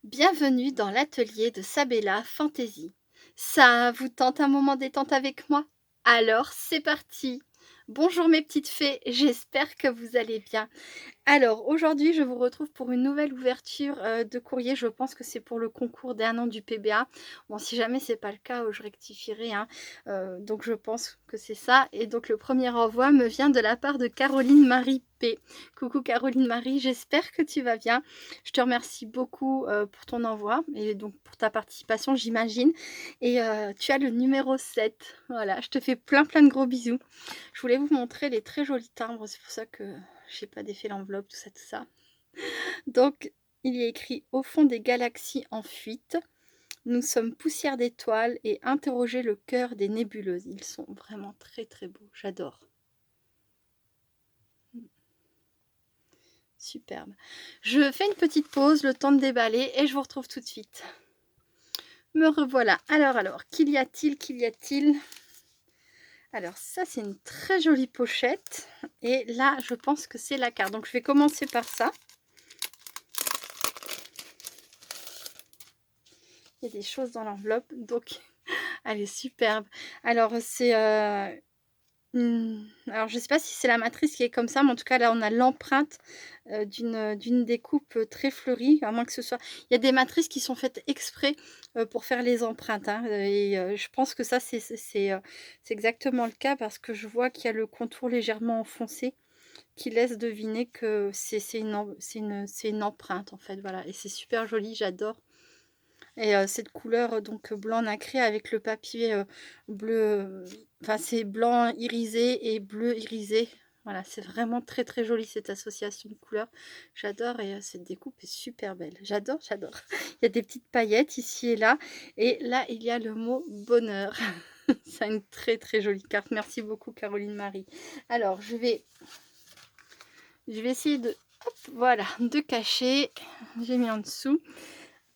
Bienvenue dans l'atelier de Sabella Fantasy. Ça vous tente un moment détente avec moi? Alors c'est parti! Bonjour mes petites fées, j'espère que vous allez bien. Alors aujourd'hui, je vous retrouve pour une nouvelle ouverture, de courrier. Je pense que c'est pour le concours d'1 an du PBA. Bon, si jamais c'est pas le cas, je rectifierai, hein. Donc je pense que c'est ça et donc le premier envoi me vient de la part de Caroline Marie P. Coucou Caroline Marie, j'espère que tu vas bien. Je te remercie beaucoup, pour ton envoi et donc pour ta participation, j'imagine et tu as le numéro 7. Voilà, je te fais plein, plein de gros bisous. Je voulais vous montrer les très jolis timbres, c'est pour ça que j'ai pas défait l'enveloppe, tout ça, tout ça. Donc, il y a écrit: «Au fond des galaxies en fuite, nous sommes poussière d'étoiles et interroger le cœur des nébuleuses». Ils sont vraiment très, très beaux, j'adore. Superbe. Je fais une petite pause, le temps de déballer et je vous retrouve tout de suite. Me revoilà. Alors, qu'il y a-t-il? Alors ça, c'est une très jolie pochette et là, je pense que c'est la carte. Donc je vais commencer par ça. Il y a des choses dans l'enveloppe, donc elle est superbe. Alors c'est, alors je sais pas si c'est la matrice qui est comme ça, mais en tout cas là, on a l'empreinte, d'une découpe, très fleurie, à moins que ce soit il y a des matrices qui sont faites exprès, pour faire les empreintes, hein, et je pense que ça c'est exactement le cas parce que je vois qu'il y a le contour légèrement enfoncé qui laisse deviner que c'est une empreinte en fait, voilà et c'est super joli, j'adore. Et cette couleur, donc blanc nacré avec le papier, bleu, enfin c'est blanc irisé et bleu irisé. Voilà, c'est vraiment très, très joli cette association de couleurs. J'adore et cette découpe est super belle. J'adore, j'adore. Il y a des petites paillettes ici et là et là, il y a le mot bonheur. C'est une très, très jolie carte. Merci beaucoup Caroline Marie. Alors je vais essayer de hop, voilà, de cacher. J'ai mis en dessous,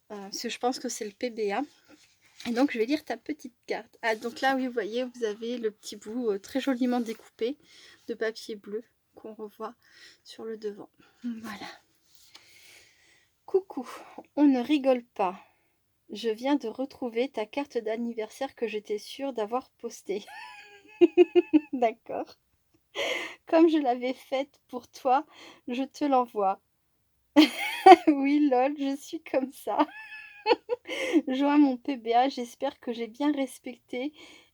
parce que je pense que c'est le PBA. Et donc, je vais lire ta petite carte. Ah, donc là, oui, vous voyez, vous avez le petit bout très joliment découpé de papier bleu qu'on revoit sur le devant. Voilà. Coucou, on ne rigole pas. Je viens de retrouver ta carte d'anniversaire que j'étais sûre d'avoir postée. D'accord. Comme je l'avais faite pour toi, je te l'envoie. Oui, lol, je suis comme ça. Joins mon PBA, j'espère que j'ai bien respecté.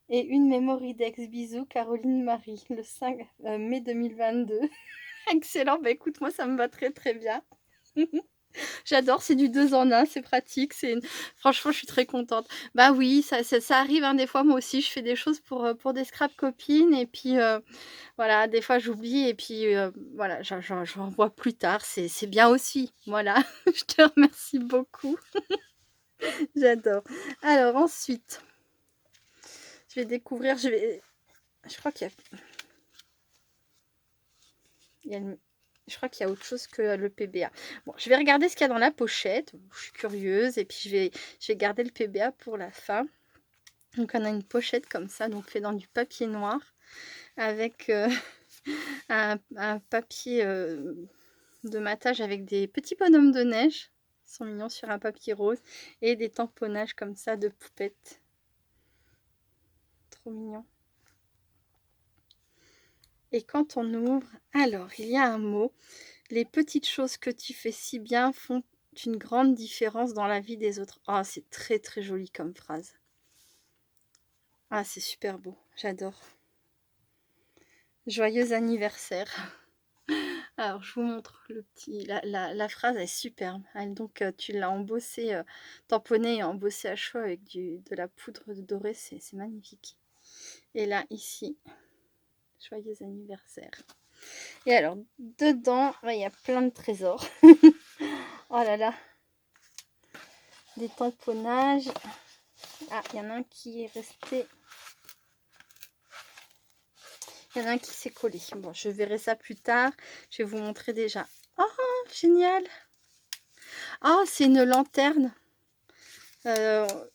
Et une memory d'ex. Bisous, Caroline Marie, le 5 mai 2022. Excellent, bah écoute, moi ça me va très très bien. J'adore, c'est du 2 en 1, c'est pratique, franchement je suis très contente. Bah oui, ça arrive, hein, des fois moi aussi je fais des choses pour des scrap copines et puis voilà, des fois j'oublie et puis voilà, j'en vois plus tard, c'est bien aussi, voilà. Je te remercie beaucoup. J'adore. Alors ensuite, je vais découvrir, je crois qu'il y a, je crois qu'il y a autre chose que le PBA. Bon, je vais regarder ce qu'il y a dans la pochette. Je suis curieuse et puis je vais garder le PBA pour la fin. Donc on a une pochette comme ça, donc fait dans du papier noir avec un papier de matage avec des petits bonhommes de neige. Ils sont mignons sur un papier rose et des tamponnages comme ça de poupettes. Trop mignon. Et quand on ouvre, alors il y a un mot. Les petites choses que tu fais si bien font une grande différence dans la vie des autres. Ah, c'est très très joli comme phrase. Ah, c'est super beau. J'adore. Joyeux anniversaire. Alors, je vous montre le petit. La phrase est superbe. Donc, tu l'as embossé, tamponné et embossé à chaud avec de la poudre dorée. C'est magnifique. Et là, ici, joyeux anniversaire. Et alors, dedans, il y a plein de trésors. Oh là là. Des tamponnages. Ah, il y en a un qui est resté. Il y en a un qui s'est collé. Bon, je verrai ça plus tard. Je vais vous montrer déjà. Oh, génial. Ah, c'est une lanterne.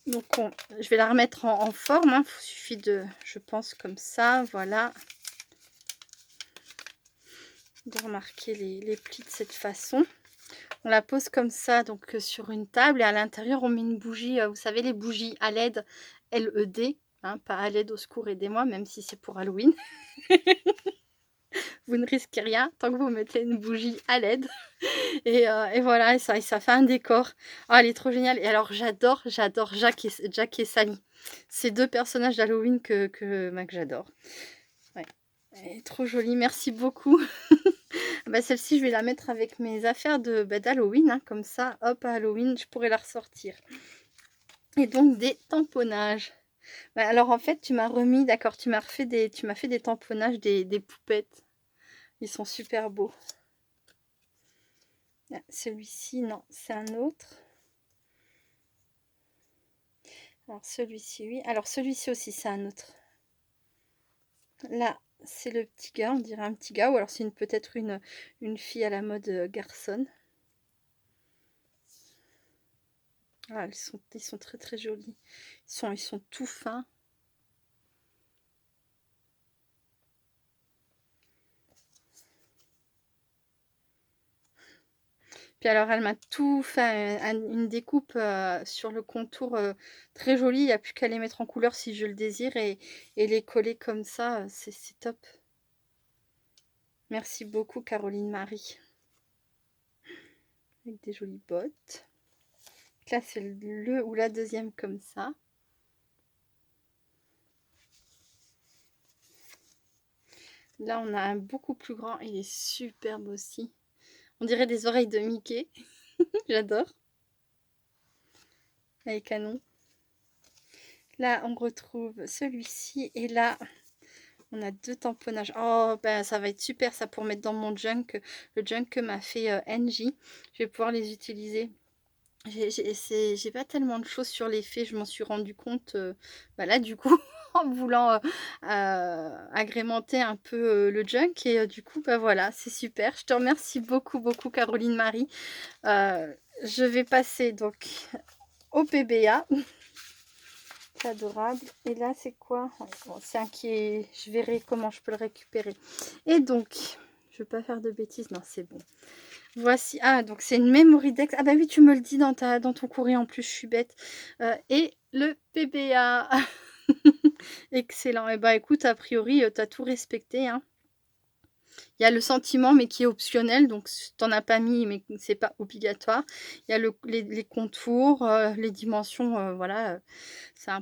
Donc, je vais la remettre en forme. Il suffit de, je pense, comme ça. Voilà. De remarquer les plis de cette façon. On la pose comme ça, donc sur une table et à l'intérieur, on met une bougie, vous savez les bougies à LED, LED, hein, pas à l'aide, au secours, aidez-moi, même si c'est pour Halloween. Vous ne risquez rien tant que vous mettez une bougie à LED et voilà et ça fait un décor. Ah, elle est trop géniale et alors j'adore Jack et Sally. Ces 2 personnages d'Halloween que j'adore. Ouais, elle est trop jolie, merci beaucoup. Bah, celle-ci, je vais la mettre avec mes affaires d'Halloween, hein, comme ça, hop, à Halloween, je pourrais la ressortir. Et donc des tamponnages. Bah, alors en fait, tu m'as remis, d'accord, tu m'as fait des tamponnages des poupettes. Ils sont super beaux. Ah, celui-ci, non, c'est un autre. Alors celui-ci, oui. Alors celui-ci aussi, c'est un autre. Là, c'est le petit gars, on dirait un petit gars, ou alors c'est peut-être une fille à la mode garçonne. Ah, ils sont très très jolis. Ils sont tout fins. Puis alors elle m'a tout fait une découpe sur le contour très jolie. Il n'y a plus qu'à les mettre en couleur si je le désire et les coller comme ça, c'est top. Merci beaucoup Caroline Marie. Avec des jolies bottes. Là c'est le ou la deuxième comme ça. Là on a un beaucoup plus grand, il est superbe aussi. On dirait des oreilles de Mickey. J'adore. Elle est canon. Là on retrouve celui-ci et là on a 2 tamponnages. Oh, ben ça va être super ça pour mettre dans mon junk. Le junk que m'a fait NJ. Je vais pouvoir les utiliser. J'ai pas tellement de choses sur les faits. Je m'en suis rendu compte bah là du coup en voulant agrémenter un peu le junk. Et du coup, bah voilà, c'est super. Je te remercie beaucoup, beaucoup Caroline Marie. Je vais passer donc au PBA. C'est adorable. Et là, c'est quoi? Ouais, bon, c'est un qui est... Je verrai comment je peux le récupérer. Et donc, je ne veux pas faire de bêtises. Non, c'est bon. Voici. Ah, donc c'est une memory dex. Ah bah oui, tu me le dis dans ton courrier en plus, je suis bête. Et le PBA. Excellent. Et bah écoute, a priori, tu as tout respecté, hein. Il y a le sentiment, mais qui est optionnel, donc tu n'en as pas mis, mais c'est pas obligatoire. Il y a les contours, les dimensions, voilà, c'est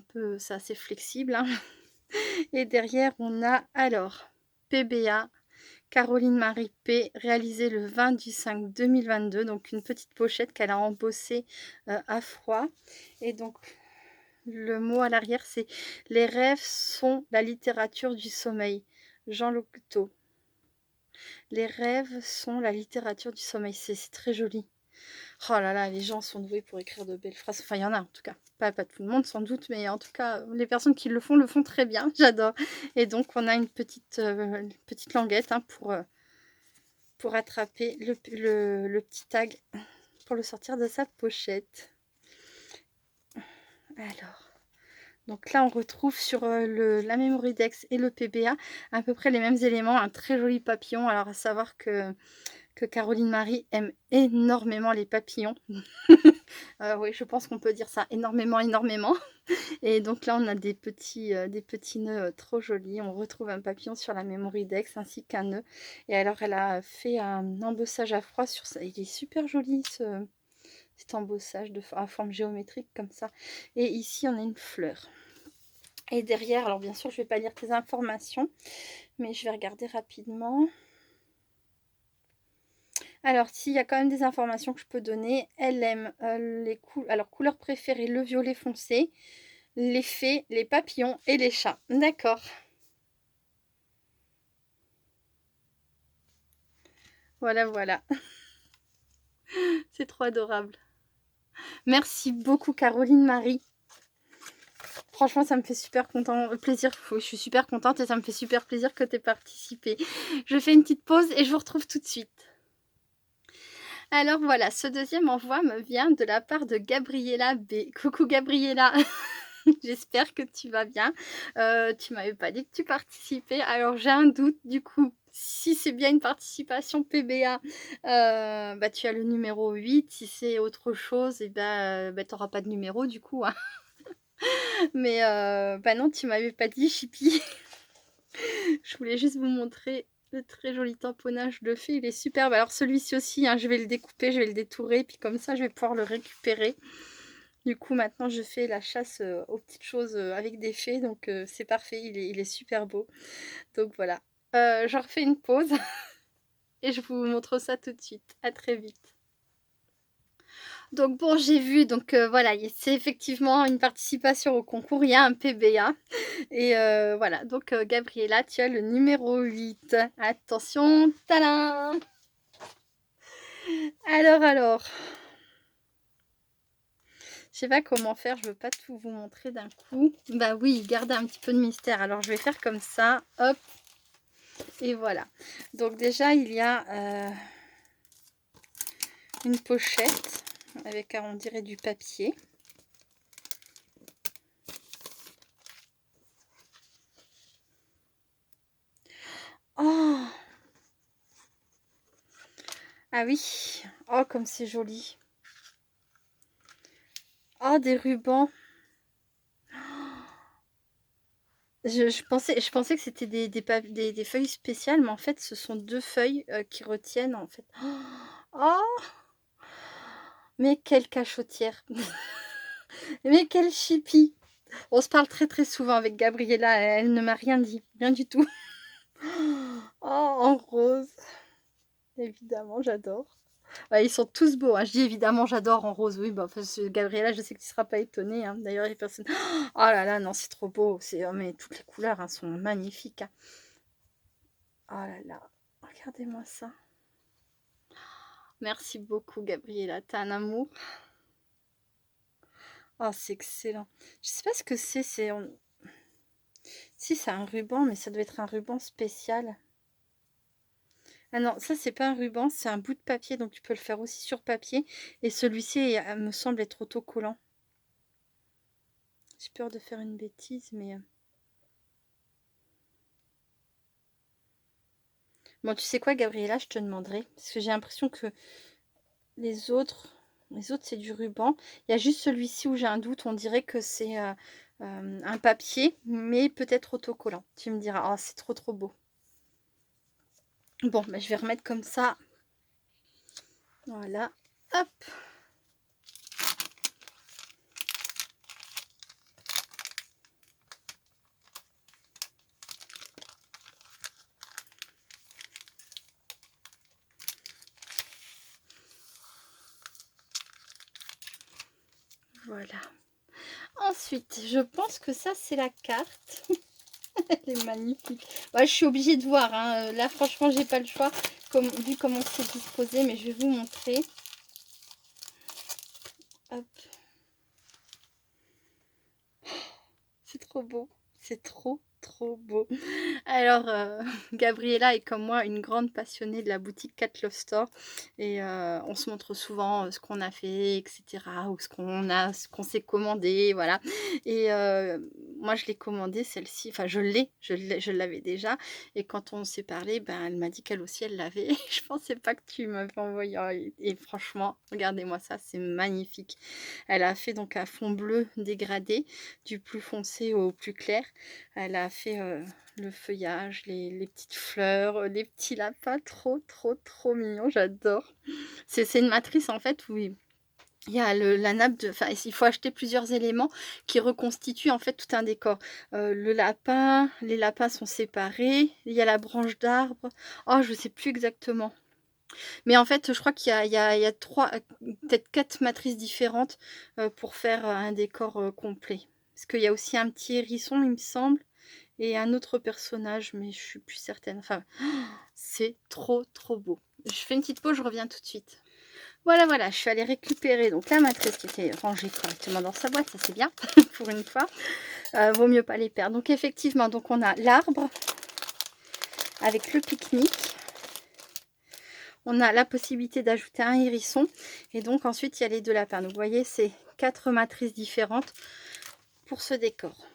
assez flexible, hein. Et derrière, on a alors PBA, Caroline Marie P, réalisé le 20/5/2022, donc une petite pochette qu'elle a embossée à froid. Et donc, le mot à l'arrière, c'est « Les rêves sont la littérature du sommeil ». Jean Locteau. Les rêves sont la littérature du sommeil. C'est très joli. Oh là là, les gens sont doués pour écrire de belles phrases. Enfin, il y en a en tout cas. Pas tout le monde sans doute, mais en tout cas, les personnes qui le font très bien. J'adore. Et donc, on a une petite languette hein, pour attraper le petit tag, pour le sortir de sa pochette. Alors... Donc là, on retrouve sur la Memory Dex et le PBA à peu près les mêmes éléments. Un très joli papillon. Alors, à savoir que Caroline Marie aime énormément les papillons. Oui, je pense qu'on peut dire ça. Énormément, énormément. Et donc là, on a des petits nœuds trop jolis. On retrouve un papillon sur la Memory Dex ainsi qu'un nœud. Et alors, elle a fait un embossage à froid sur ça. Il est super joli, cet embossage à forme géométrique comme ça. Et ici, on a une fleur. Et derrière, alors bien sûr, je ne vais pas lire tes informations, mais je vais regarder rapidement. Alors, s'il y a quand même des informations que je peux donner, elle aime les couleurs préférées, le violet foncé, les fées, les papillons et les chats. D'accord. Voilà, voilà. C'est trop adorable. Merci beaucoup, Caroline Marie. Franchement, ça me fait super plaisir. Je suis super contente et ça me fait super plaisir que tu aies participé. Je fais une petite pause et je vous retrouve tout de suite. Alors voilà, ce deuxième envoi me vient de la part de Gabriella B. Coucou Gabriella, j'espère que tu vas bien. Tu m'avais pas dit que tu participais, alors j'ai un doute du coup. Si c'est bien une participation PBA, bah, tu as le numéro 8. Si c'est autre chose et bah, tu auras pas de numéro du coup, hein. Mais bah, non, tu m'avais pas dit Chippy. Je voulais juste vous montrer le très joli tamponnage de fée, il est superbe. Alors celui-ci aussi, hein, je vais le découper, je vais le détourer, puis comme ça je vais pouvoir le récupérer. Du coup maintenant je fais la chasse, aux petites choses, avec des fées, donc c'est parfait, il est super beau. Donc voilà, je refais une pause et je vous montre ça tout de suite. À très vite. Donc bon, j'ai vu, donc voilà, c'est effectivement une participation au concours, il y a un PBA et voilà, donc Gabriella, tu as le numéro 8. Attention, tadam! Alors, je sais pas comment faire, je veux pas tout vous montrer d'un coup. Bah oui, garder un petit peu de mystère. Alors je vais faire comme ça, hop, et voilà. Donc déjà, il y a une pochette avec, on dirait, du papier. Oh! Ah oui! Oh, comme c'est joli! Oh, des rubans! Je pensais que c'était des feuilles spéciales, mais en fait, ce sont 2 feuilles, qui retiennent, en fait. Oh! Mais quelle cachotière! Mais quel chipie! On se parle très, très souvent avec Gabriella, elle ne m'a rien dit, rien du tout. Oh, en rose! Évidemment, j'adore. Ouais, ils sont tous beaux, hein. Je dis évidemment, j'adore en rose, oui, bah, parce que Gabriella, je sais que tu ne seras pas étonnée, hein. D'ailleurs, les personnes oh là là, non, c'est trop beau. Oh, mais toutes les couleurs, hein, sont magnifiques, hein. Oh là là, regardez-moi ça. Merci beaucoup, Gabriella, tu un amour. Oh, c'est excellent. Je sais pas ce que c'est, si c'est un ruban, mais ça doit être un ruban spécial. Ah non, ça c'est pas un ruban, c'est un bout de papier, donc tu peux le faire aussi sur papier. Et celui-ci me semble être autocollant. J'ai peur de faire une bêtise, mais... Bon, tu sais quoi, Gabriella, je te demanderai. Parce que j'ai l'impression que les autres, c'est du ruban. Il y a juste celui-ci où j'ai un doute. On dirait que c'est un papier, mais peut-être autocollant. Tu me diras, oh, c'est trop trop beau. Bon, bah, je vais remettre comme ça. Voilà, hop. Voilà. Ensuite, je pense que ça, c'est la carte. Elle est magnifique. Ouais, je suis obligée de voir, hein. Là, franchement, j'ai pas le choix, vu comment c'est disposé, mais je vais vous montrer. Hop. C'est trop beau. C'est trop, trop beau. Alors, Gabriella est comme moi une grande passionnée de la boutique Cat Love Store et on se montre souvent, ce qu'on a fait et cetera, ou ce qu'on s'est commandé, voilà. Et moi je l'ai commandée celle-ci, enfin je l'avais déjà, et quand on s'est parlé, ben, elle m'a dit qu'elle aussi elle l'avait. Je pensais pas que tu m'avais envoyé, et franchement, regardez-moi ça, c'est magnifique. Elle a fait donc un fond bleu dégradé, du plus foncé au plus clair. Elle a fait, le feuillage, les petites fleurs, les petits lapins, trop, trop, trop mignon, j'adore. C'est une matrice en fait où il y a la nappe de, enfin, il faut acheter plusieurs éléments qui reconstituent en fait tout un décor. Le lapin, les lapins sont séparés, il y a la branche d'arbre. Oh, je sais plus exactement. Mais en fait, je crois qu'il y a 3, peut-être 4 matrices différentes, pour faire, un décor, complet. Parce qu'il y a aussi un petit hérisson, il me semble, et un autre personnage, mais je suis plus certaine. Enfin, c'est trop, trop beau. Je fais une petite pause, je reviens tout de suite. Voilà, voilà, je suis allée récupérer donc la matrice qui était rangée correctement dans sa boîte, ça c'est bien, pour une fois. Vaut mieux pas les perdre. Donc effectivement, donc on a l'arbre avec le pique-nique. On a la possibilité d'ajouter un hérisson. Et donc ensuite, il y a les 2 lapins. Donc vous voyez, c'est 4 matrices différentes pour ce décor.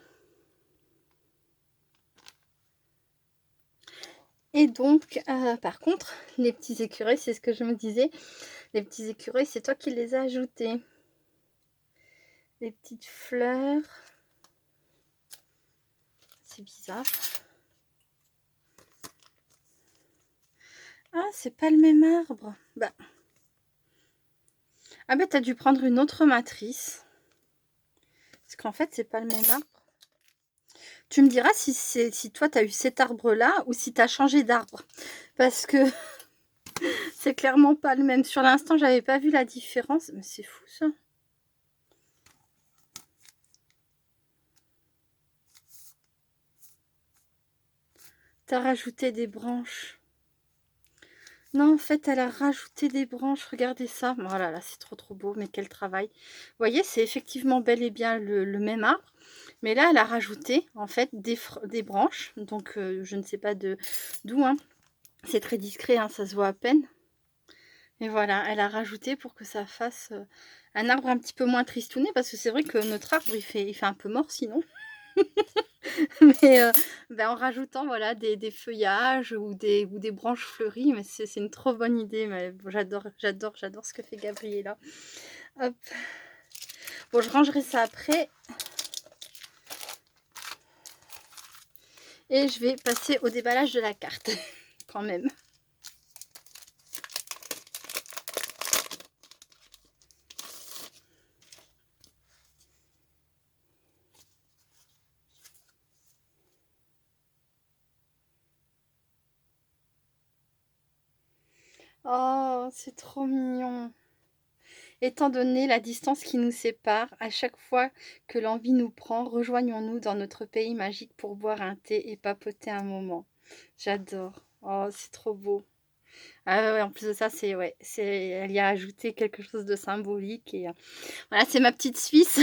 Et donc, par contre, les petits écureuils, c'est ce que je me disais, les petits écureuils, c'est toi qui les as ajoutés. Les petites fleurs. C'est bizarre. Ah, c'est pas le même arbre. Bah. Ah bah, t'as dû prendre une autre matrice. Parce qu'en fait, c'est pas le même arbre. Tu me diras si toi, tu as eu cet arbre-là ou si tu as changé d'arbre. Parce que c'est clairement pas le même. Sur l'instant, j'avais pas vu la différence. Mais c'est fou, ça. T'as rajouté des branches. Non, en fait, elle a rajouté des branches. Regardez ça. Oh là là, c'est trop trop beau. Mais quel travail. Vous voyez, c'est effectivement bel et bien le même arbre. Mais là, elle a rajouté, en fait, des branches. Donc, je ne sais pas d'où. Hein. C'est très discret, hein, ça se voit à peine. Et voilà, elle a rajouté pour que ça fasse un arbre un petit peu moins tristouné. Parce que c'est vrai que notre arbre, il fait un peu mort sinon. Mais ben, en rajoutant voilà, des feuillages ou des branches fleuries, mais c'est une trop bonne idée. Bon, j'adore ce que fait Gabriella. Hop. Bon, je rangerai ça après. Et je vais passer au déballage de la carte, quand même. Oh, c'est trop mignon. Étant donné la distance qui nous sépare, à chaque fois que l'envie nous prend, rejoignons-nous dans notre pays magique pour boire un thé et papoter un moment. J'adore. Oh, c'est trop beau. Ah ouais, ouais, en plus de ça, elle y a ajouté quelque chose de symbolique. Et voilà, c'est ma petite Suisse.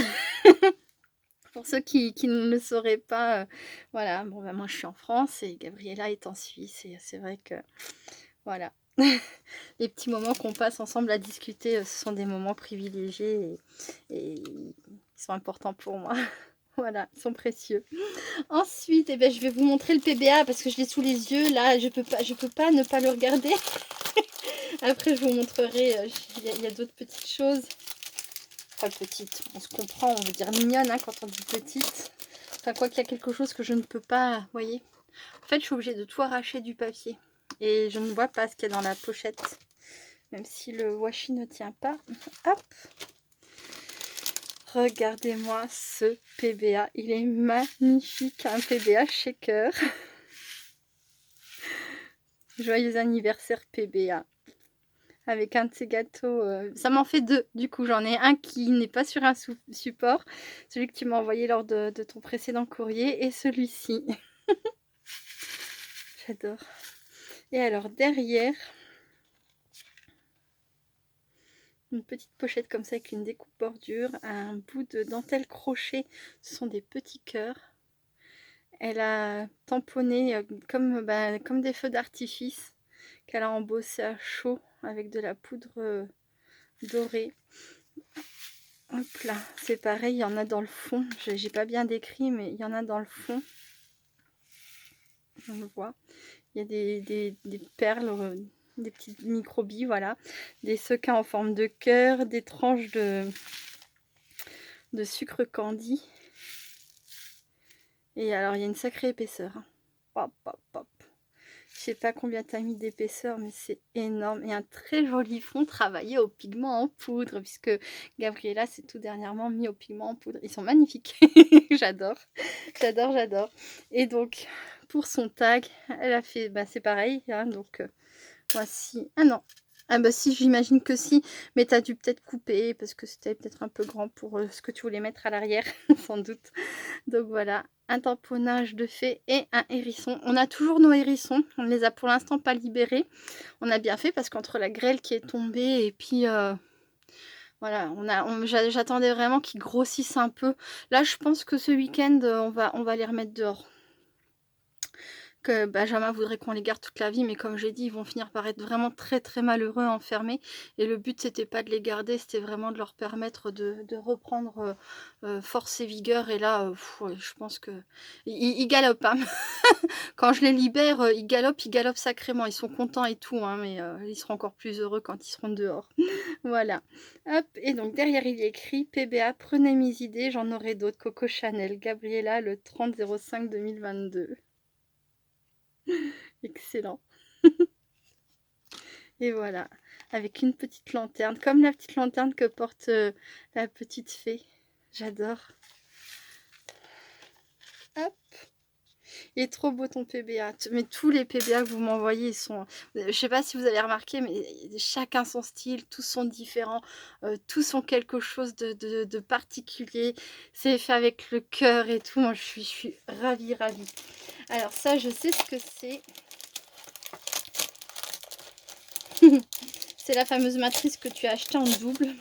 Pour ceux qui ne le sauraient pas, voilà. Bon, bah, moi, je suis en France et Gabriella est en Suisse. Et c'est vrai que, voilà. Les petits moments qu'on passe ensemble à discuter, ce sont des moments privilégiés et ils sont importants pour moi. Voilà, ils sont précieux. Ensuite, eh ben, je vais vous montrer le PBA parce que je l'ai sous les yeux. Là, je peux pas ne pas le regarder. Après, je vous montrerai. Il y a d'autres petites choses. Enfin, petites, on se comprend, on veut dire mignonne hein, quand on dit petite. Enfin, quoi qu'il y a quelque chose que je ne peux pas, vous voyez. En fait, je suis obligée de tout arracher du papier. Et je ne vois pas ce qu'il y a dans la pochette. Même si le washi ne tient pas. Hop. Regardez-moi ce PBA. Il est magnifique. Un PBA shaker. Joyeux anniversaire PBA. Avec un de ces gâteaux. Ça m'en fait deux. Du coup, j'en ai un qui n'est pas sur un support. Celui que tu m'as envoyé lors de ton précédent courrier. Et celui-ci. J'adore. Et alors, derrière, une petite pochette comme ça avec une découpe bordure. Un bout de dentelle crochet. Ce sont des petits cœurs. Elle a tamponné comme des feux d'artifice qu'elle a embossé à chaud avec de la poudre dorée. Hop là, c'est pareil, il y en a dans le fond. J'ai pas bien décrit, mais il y en a dans le fond. On le voit. Il y a des perles, des petites microbilles, voilà. Des sequins en forme de cœur, des tranches de sucre candy. Et alors, il y a une sacrée épaisseur. Hop, hop, hop. Je sais pas combien tu as mis d'épaisseur, mais c'est énorme. Et un très joli fond travaillé au pigment en poudre, puisque Gabriella s'est tout dernièrement mis au pigment en poudre. Ils sont magnifiques. J'adore, j'adore, j'adore. Et donc, pour son tag, elle a fait, bah, c'est pareil. Hein, donc, voici. Ah non. Ah bah si, j'imagine que si. Mais tu as dû peut-être couper, parce que c'était peut-être un peu grand pour ce que tu voulais mettre à l'arrière, sans doute. Donc voilà, un tamponnage de fée et un hérisson. On a toujours nos hérissons, on ne les a pour l'instant pas libérés. On a bien fait parce qu'entre la grêle qui est tombée et puis voilà, j'attendais vraiment qu'ils grossissent un peu. Là, je pense que ce week-end, on va les remettre dehors. que Benjamin voudrait qu'on les garde toute la vie, mais comme j'ai dit, ils vont finir par être vraiment très, très malheureux enfermés et le but c'était pas de les garder, c'était vraiment de leur permettre de reprendre, force et vigueur et là, ouais, je pense qu'ils ils galopent, hein. Quand je les libère, ils galopent sacrément. Ils sont contents et tout, hein, mais ils seront encore plus heureux quand ils seront dehors. Voilà. Hop et donc derrière il y a écrit: «PBA, prenez mes idées, j'en aurai d'autres. Coco Chanel, Gabriella, le 30/05/2022». Excellent. Et voilà, avec une petite lanterne, comme la petite lanterne que porte, la petite fée. J'adore. Hop. Il est trop beau ton PBA. Mais tous les PBA que vous m'envoyez, ils sont... Je sais pas si vous avez remarqué, mais chacun son style, tous sont différents, tous ont quelque chose de particulier. C'est fait avec le cœur et tout. Moi, je suis ravie, ravie. Alors ça, je sais ce que c'est. C'est la fameuse matrice que tu as achetée en double.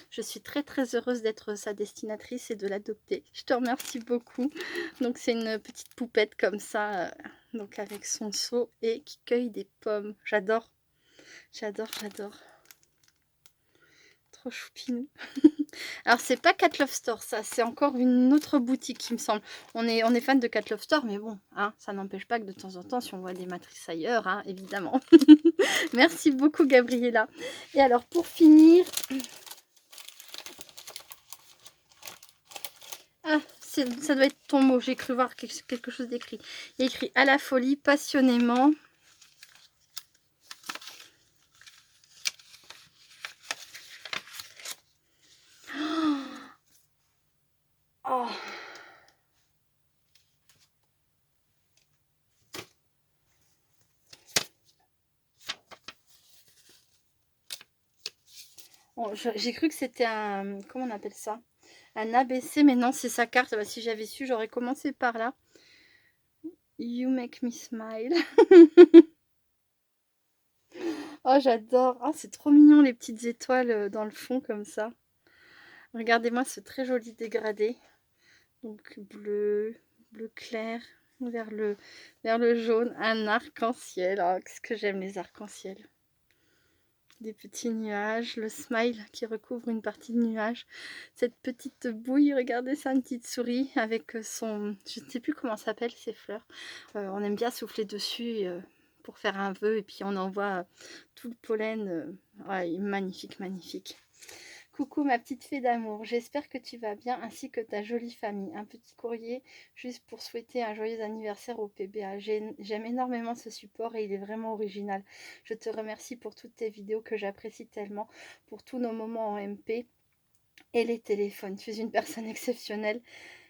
Je suis très très heureuse d'être sa destinatrice et de l'adopter. Je te remercie beaucoup. Donc c'est une petite poupette comme ça, donc avec son seau et qui cueille des pommes. J'adore, j'adore, j'adore. Trop choupinou. Alors c'est pas Cat Love Store, ça c'est encore une autre boutique il me semble. On est fan de Cat Love Store, mais bon, hein, ça n'empêche pas que de temps en temps, si on voit des matrices ailleurs, hein, évidemment. Merci beaucoup Gabriella. Et alors pour finir... Ah, ça doit être ton mot, j'ai cru voir quelque chose d'écrit. Il y a écrit à la folie, passionnément. Oh. Bon, j'ai cru que c'était un... Comment on appelle ça? Un ABC, mais non, c'est sa carte. Bah, si j'avais su, j'aurais commencé par là. You make me smile. Oh, j'adore. Oh, c'est trop mignon, les petites étoiles dans le fond, comme ça. Regardez-moi ce très joli dégradé. Donc, bleu, bleu clair, vers le jaune. Un arc-en-ciel. Oh, qu'est-ce que j'aime les arcs-en-ciel. Des petits nuages, le smile qui recouvre une partie de nuage, cette petite bouille, regardez ça, une petite souris avec son, je ne sais plus comment s'appelle ces fleurs, on aime bien souffler dessus pour faire un vœu et puis on envoie tout le pollen, ouais, magnifique, magnifique. Coucou ma petite fée d'amour, j'espère que tu vas bien ainsi que ta jolie famille. Un petit courrier juste pour souhaiter un joyeux anniversaire au PBA. J'aime énormément ce support et il est vraiment original. Je te remercie pour toutes tes vidéos que j'apprécie tellement, pour tous nos moments en MP et les téléphones. Tu es une personne exceptionnelle,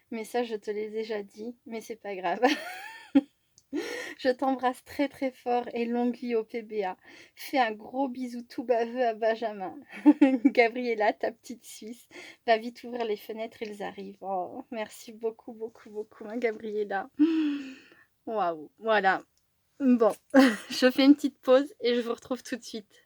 mais ça je te l'ai déjà dit, mais c'est pas grave. Je t'embrasse très très fort et longue vie au PBA. Fais un gros bisou tout baveux à Benjamin. Gabriella, ta petite Suisse. Va vite ouvrir les fenêtres, ils arrivent. Oh, merci beaucoup, beaucoup, beaucoup, hein, Gabriella. Waouh, voilà. Bon, je fais une petite pause et je vous retrouve tout de suite.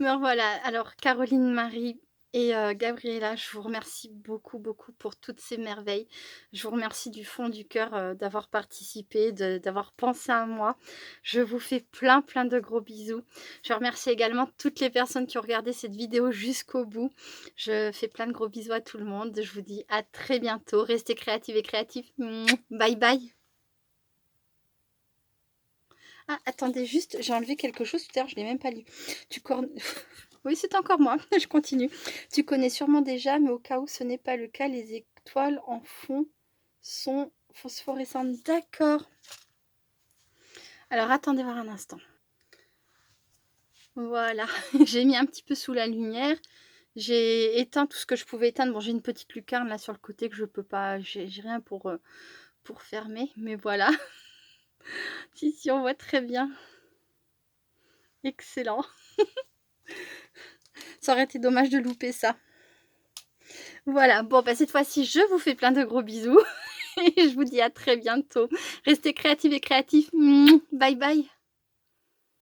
Me revoilà. Alors, Caroline Marie et Gabriella, je vous remercie beaucoup, beaucoup pour toutes ces merveilles. Je vous remercie du fond du cœur d'avoir participé, d'avoir pensé à moi. Je vous fais plein, plein de gros bisous. Je remercie également toutes les personnes qui ont regardé cette vidéo jusqu'au bout. Je fais plein de gros bisous à tout le monde. Je vous dis à très bientôt. Restez créatifs et créatifs. Bye, bye. Ah, attendez, juste, j'ai enlevé quelque chose tout à l'heure, je ne l'ai même pas lu. Oui, c'est encore moi, je continue. Tu connais sûrement déjà, mais au cas où ce n'est pas le cas, les étoiles en fond sont phosphorescentes. D'accord. Alors, attendez voir un instant. Voilà, j'ai mis un petit peu sous la lumière. J'ai éteint tout ce que je pouvais éteindre. Bon, j'ai une petite lucarne là sur le côté que je peux pas... J'ai rien pour fermer, mais voilà. Si, on voit très bien. Excellent. Ça aurait été dommage de louper ça. Voilà, bon, bah, cette fois-ci, je vous fais plein de gros bisous. Et je vous dis à très bientôt. Restez créatifs et créatifs. Bye bye.